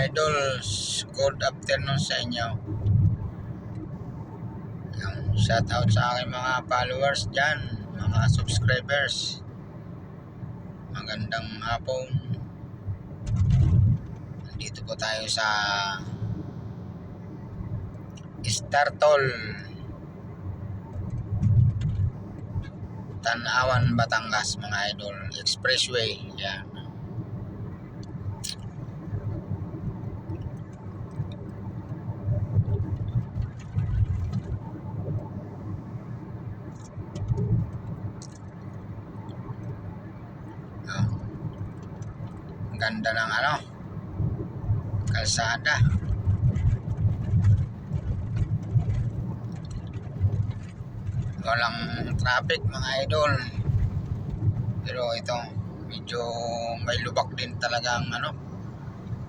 idols, good afternoon sa inyo. Shout out sa aking mga followers dyan, mga subscribers. Magandang hapon. Dito po tayo sa Startol, Tanawan, Batangas, mga idol. Expressway, yan. Ganda ng kalsada. Walang traffic, mga idol. Pero ito, medyo may lubak din talagang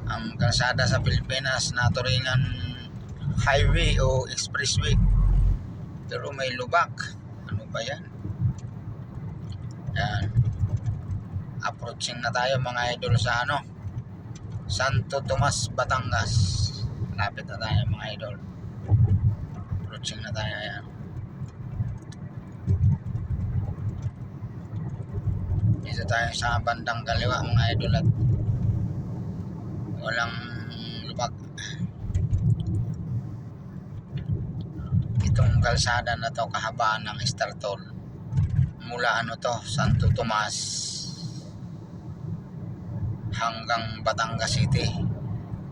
ang kalsada sa Pilipinas na turingan highway o expressway. Pero may lubak. Ano ba yan? Yan. Approaching na tayo, mga idol, sa Santo Tomas, Batangas. Lapit na tayo, mga idol. Approaching na tayo. Ayan. Dito tayo sa bandang kaliwa, mga idol, at walang lubak. Itong kalsada na to, kahabaan ng Startol, mula Santo Tomas hanggang Batangas City.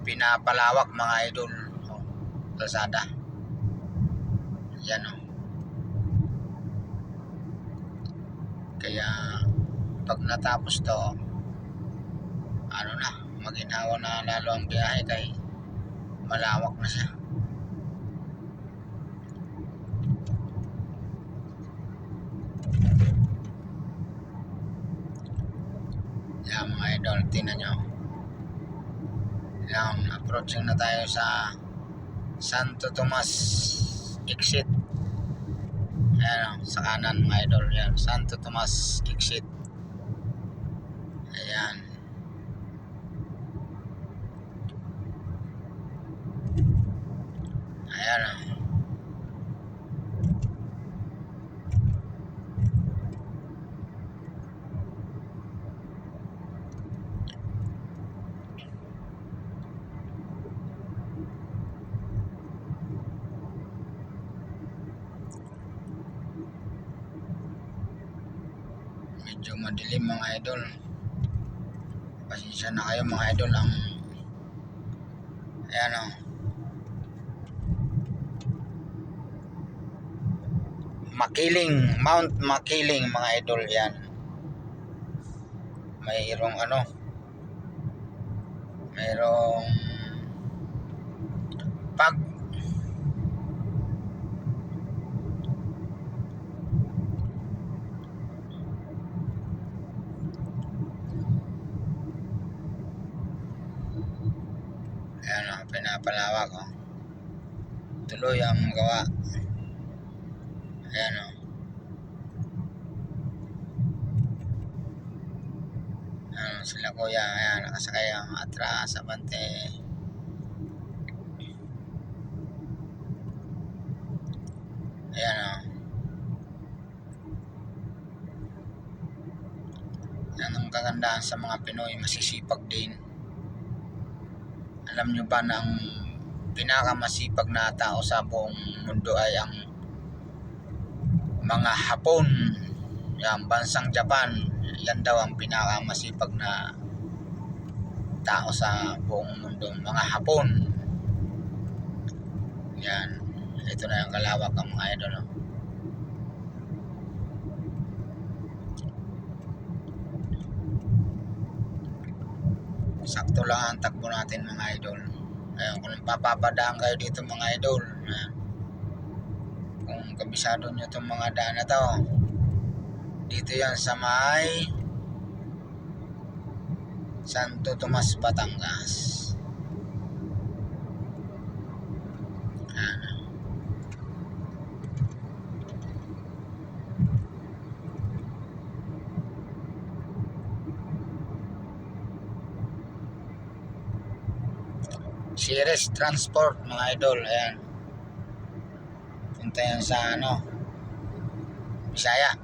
Pinapalawak, mga idol, kalsada. Yan Kaya pag natapos to, maginawa na lalo ang biyahe, kay malawak na siya. Yan, mga idol, tingnan nyo. Yan, approaching na tayo sa Santo Tomas exit. Ayan, sa kanan, mga idol. Yan, Santo Tomas exit. Ayan. Ayan. Medyo madilim, mga idol. Pasensya na kayo, mga idol. Makiling, Mount Makiling, mga idol. Yan. Mayroong mayroong pag pinapalawak, tuloy ang gawa. Ayan sila kuya. Ayan, nakasakay ang atras, abante. Ayan yan ang kagandahan sa mga Pinoy, masisipag din. Alam nyo ba na ang pinakamasipag na tao sa buong mundo ay ang mga Hapon? Yan, bansang Japan. Yan daw ang pinakamasipag na tao sa buong mundo, mga Hapon. Yan. Ito na yung kalawak ng mga idol. Sakto lang ang takbo natin, mga idol. Ayun, kung papapadaan kayo dito, mga idol, kung kabisado nyo itong mga daan na to, dito yan sa may Santo Tomas, Batangas. Series Transport mga idol. Ayan. Punta yan sa Bisaya.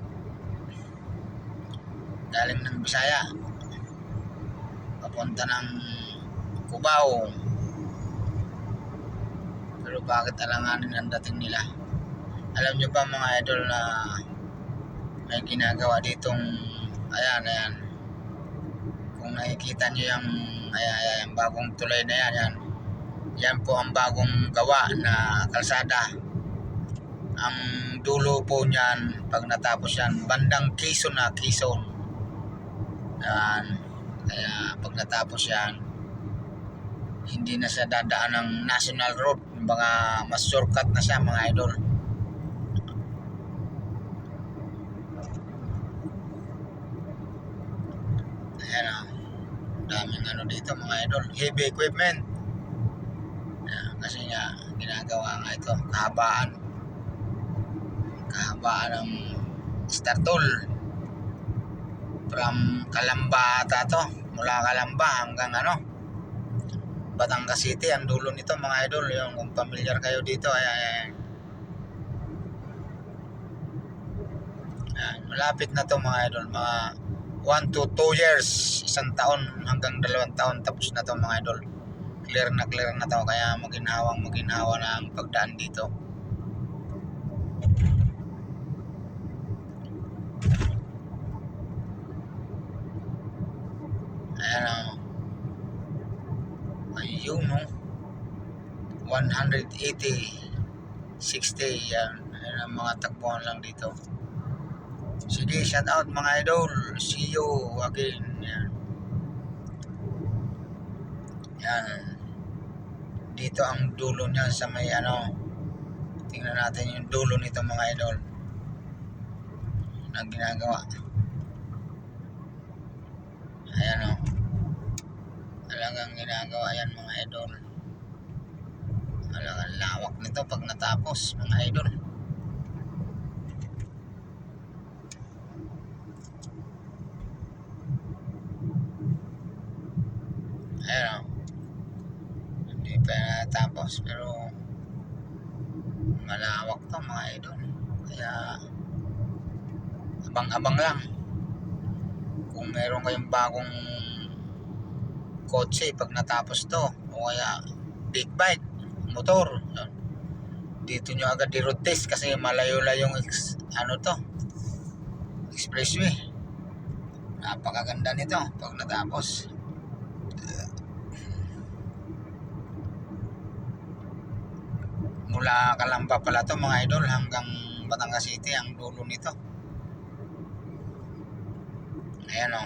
Galing ng Bisaya. Papunta ng Cubao. Pero bakit alanganin ang dating nila? Alam nyo ba mga idol na may ginagawa ditong ayan. Kung nakikita nyo yung bagong tulay na yan. Yan po ang bagong gawa na kalsada. Ang dulo po niyan, pag natapos yan, bandang Quezon na, Quezon. Yan. Kaya pag natapos yan, hindi na siya dadaan ng national road. Mga mas shortcut na siya mga idol. Ayan o. Daming dito mga idol. Heavy equipment. Ayan, kasi nga ginagawa nga ito. Kahabaan ng Star Toll. From Calamba ata to. Mula Calamba hanggang Batangas City ang dulo nito mga idol. Yung kung familiar kayo dito ayan. Malapit na to mga idol, mga 1 to 2 years, 1 taon hanggang 2 taon tapos na to mga idol. Clear na to, kaya maginhawa na ang pagdaan dito. Ayan ayun 180 60 yan ang mga takbuhan lang dito. Sige, shout out mga idol. See you again. Yan. Dito ang dulo niyan sa may tingnan natin yung dulo nito mga idol na ginagawa. Ayan talagang ginagawa yan mga idol. Talagang lawak nito pag natapos mga idol. Ayan hindi pa natapos pero malawak to mga idol. Kaya abang-abang lang. Kung meron kayong bagong kotse pag natapos to o kaya big bike, motor, dito nyo agad i-road test kasi malayo-layong expressway. Napakaganda nito pag natapos. Mula Calamba pala to mga idol hanggang Batangas City ang dulo nito. Ayan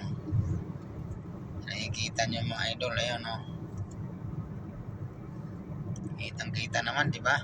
nakikita nyo mga idol. Ayan kitang kita naman, di ba?